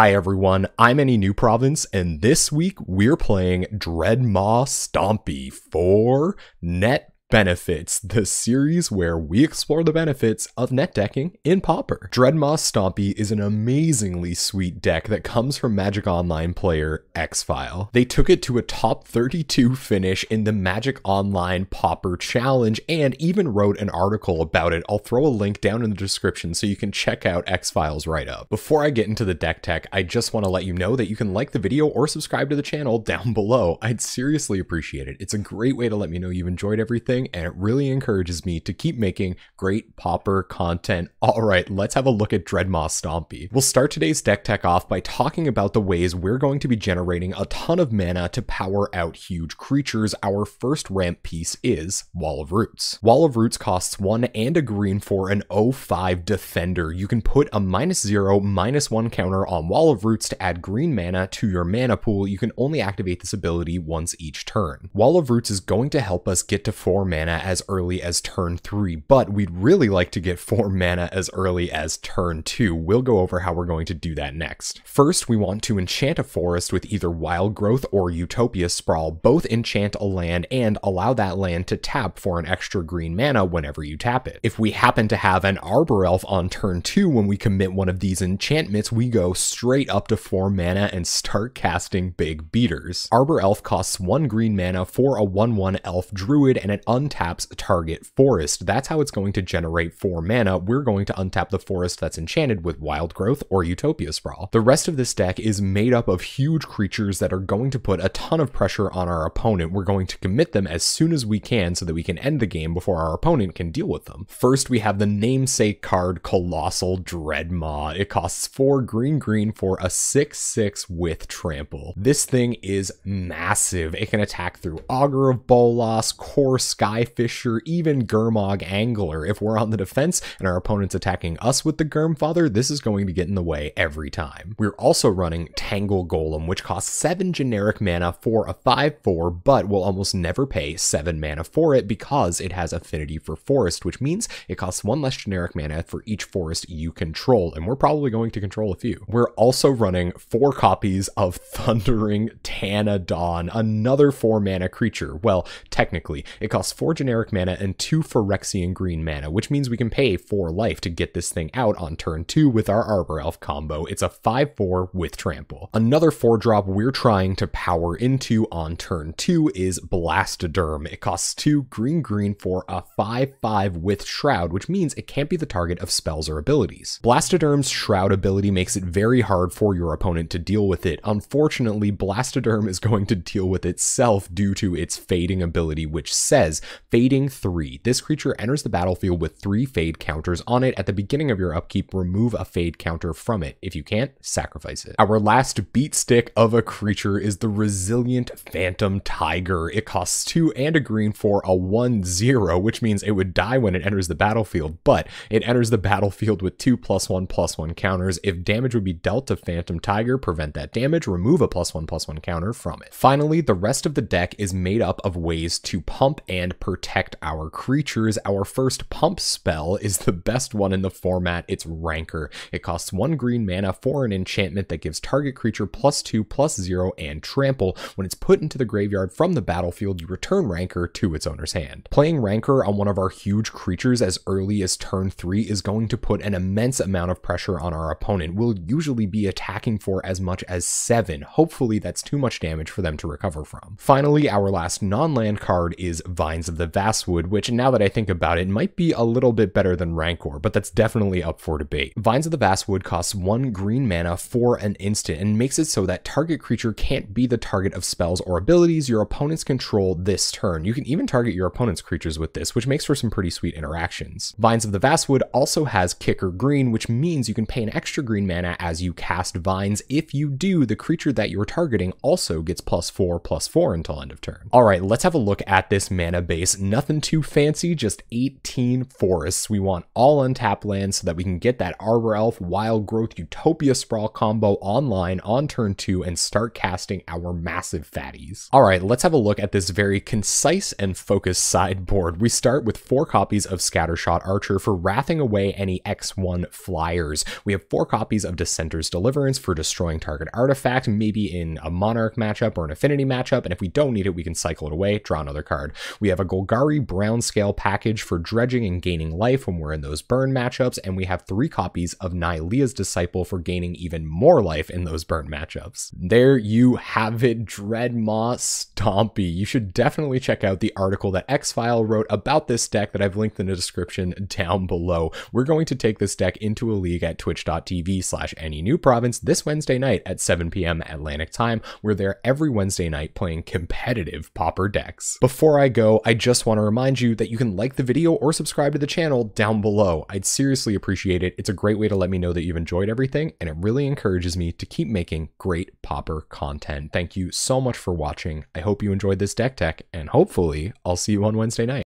Hi everyone, I'm Any New Province, and this week we're playing Dreadmaw Stompy for Net Benefits, the series where we explore the benefits of net decking in Pauper. Dreadmaw Stompy is an amazingly sweet deck that comes from Magic Online player X-File. They took it to a top 32 finish in the Magic Online Pauper Challenge and even wrote an article about it. I'll throw a link down in the description so you can check out X-File's write-up. Before I get into the deck tech, I just want to let you know that you can like the video or subscribe to the channel down below. I'd seriously appreciate it. It's a great way to let me know you've enjoyed everything, and it really encourages me to keep making great Pauper content. Alright, let's have a look at Dreadmaw Stompy. We'll start today's deck tech off by talking about the ways we're going to be generating a ton of mana to power out huge creatures. Our first ramp piece is Wall of Roots. Wall of Roots costs 1 and a green for an 0/5 defender. You can put a -0, -1 counter on Wall of Roots to add green mana to your mana pool. You can only activate this ability once each turn. Wall of Roots is going to help us get to 4 mana as early as turn 3, but we'd really like to get 4 mana as early as turn 2. We'll go over how we're going to do that next. First, we want to enchant a forest with either Wild Growth or Utopia Sprawl. Both enchant a land and allow that land to tap for an extra green mana whenever you tap it. If we happen to have an Arbor Elf on turn 2 when we commit one of these enchantments, we go straight up to 4 mana and start casting big beaters. Arbor Elf costs 1 green mana for a 1/1 Elf Druid, and it untaps target forest. That's how it's going to generate 4 mana. We're going to untap the forest that's enchanted with Wild Growth or Utopia Sprawl. The rest of this deck is made up of huge creatures that are going to put a ton of pressure on our opponent. We're going to commit them as soon as we can so that we can end the game before our opponent can deal with them. First, we have the namesake card Colossal Dreadmaw. It costs 4 green for a 6/6 with trample. This thing is massive. It can attack through Augur of Bolas, Core Skyfisher, even Gurmag Angler. If we're on the defense and our opponent's attacking us with the Gurmfather, this is going to get in the way every time. We're also running Tangle Golem, which costs 7 generic mana for a 5/4, but will almost never pay 7 mana for it because it has affinity for forest, which means it costs 1 less generic mana for each forest you control, and we're probably going to control a few. We're also running 4 copies of Thundering Tanadon, another 4 mana creature. Well, technically, it costs 4 generic mana and 2 Phyrexian green mana, which means we can pay 4 life to get this thing out on turn 2 with our Arbor Elf combo. It's a 5/4 with trample. Another 4-drop we're trying to power into on turn 2 is Blastoderm. It costs 2 green for a 5/5 with Shroud, which means it can't be the target of spells or abilities. Blastoderm's Shroud ability makes it very hard for your opponent to deal with it. Unfortunately, Blastoderm is going to deal with itself due to its fading ability, which says Fading 3. This creature enters the battlefield with 3 fade counters on it. At the beginning of your upkeep, remove a fade counter from it. If you can't, sacrifice it. Our last beat stick of a creature is the Resilient Phantom Tiger. It costs 2 and a green for a 1/0, which means it would die when it enters the battlefield, but it enters the battlefield with 2 +1/+1 counters. If damage would be dealt to Phantom Tiger, prevent that damage, remove a +1/+1 counter from it. Finally, the rest of the deck is made up of ways to pump and protect our creatures. Our first pump spell is the best one in the format. It's Rancor. It costs 1 green mana for an enchantment that gives target creature +2/+0 and trample. When it's put into the graveyard from the battlefield, you return Rancor to its owner's hand. Playing Rancor on one of our huge creatures as early as turn 3 is going to put an immense amount of pressure on our opponent. We'll usually be attacking for as much as 7. Hopefully that's too much damage for them to recover from. Finally, our last non-land card is Vines of the Vastwood, which, now that I think about it, might be a little bit better than Rancor, but that's definitely up for debate. Vines of the Vastwood costs 1 green mana for an instant and makes it so that target creature can't be the target of spells or abilities your opponents control this turn. You can even target your opponent's creatures with this, which makes for some pretty sweet interactions. Vines of the Vastwood also has Kicker Green, which means you can pay an extra green mana as you cast Vines. If you do, the creature that you're targeting also gets +4/+4 until end of turn. Alright, let's have a look at this mana base. Nothing too fancy, just 18 forests. We want all untapped lands so that we can get that Arbor Elf, Wild Growth, Utopia Sprawl combo online on turn 2 and start casting our massive fatties. All right, let's have a look at this very concise and focused sideboard. We start with 4 copies of Scattershot Archer for wrathing away any X1 flyers. We have 4 copies of Dissenter's Deliverance for destroying target artifact, maybe in a Monarch matchup or an Affinity matchup, and if we don't need it, we can cycle it away, draw another card. We have a Golgari Brown Scale package for dredging and gaining life when we're in those burn matchups, and we have 3 copies of Nylea's Disciple for gaining even more life in those burn matchups. There you have it, Dreadmaw Stompy. You should definitely check out the article that X-File wrote about this deck that I've linked in the description down below. We're going to take this deck into a league at twitch.tv/AnyNewProvince this Wednesday night at 7 p.m. Atlantic time. We're there every Wednesday night playing competitive Pauper decks. Before I go, I just want to remind you that you can like the video or subscribe to the channel down below. I'd seriously appreciate it. It's a great way to let me know that you've enjoyed everything, and it really encourages me to keep making great Pauper content. Thank you so much for watching. I hope you enjoyed this deck tech, and hopefully I'll see you on Wednesday night.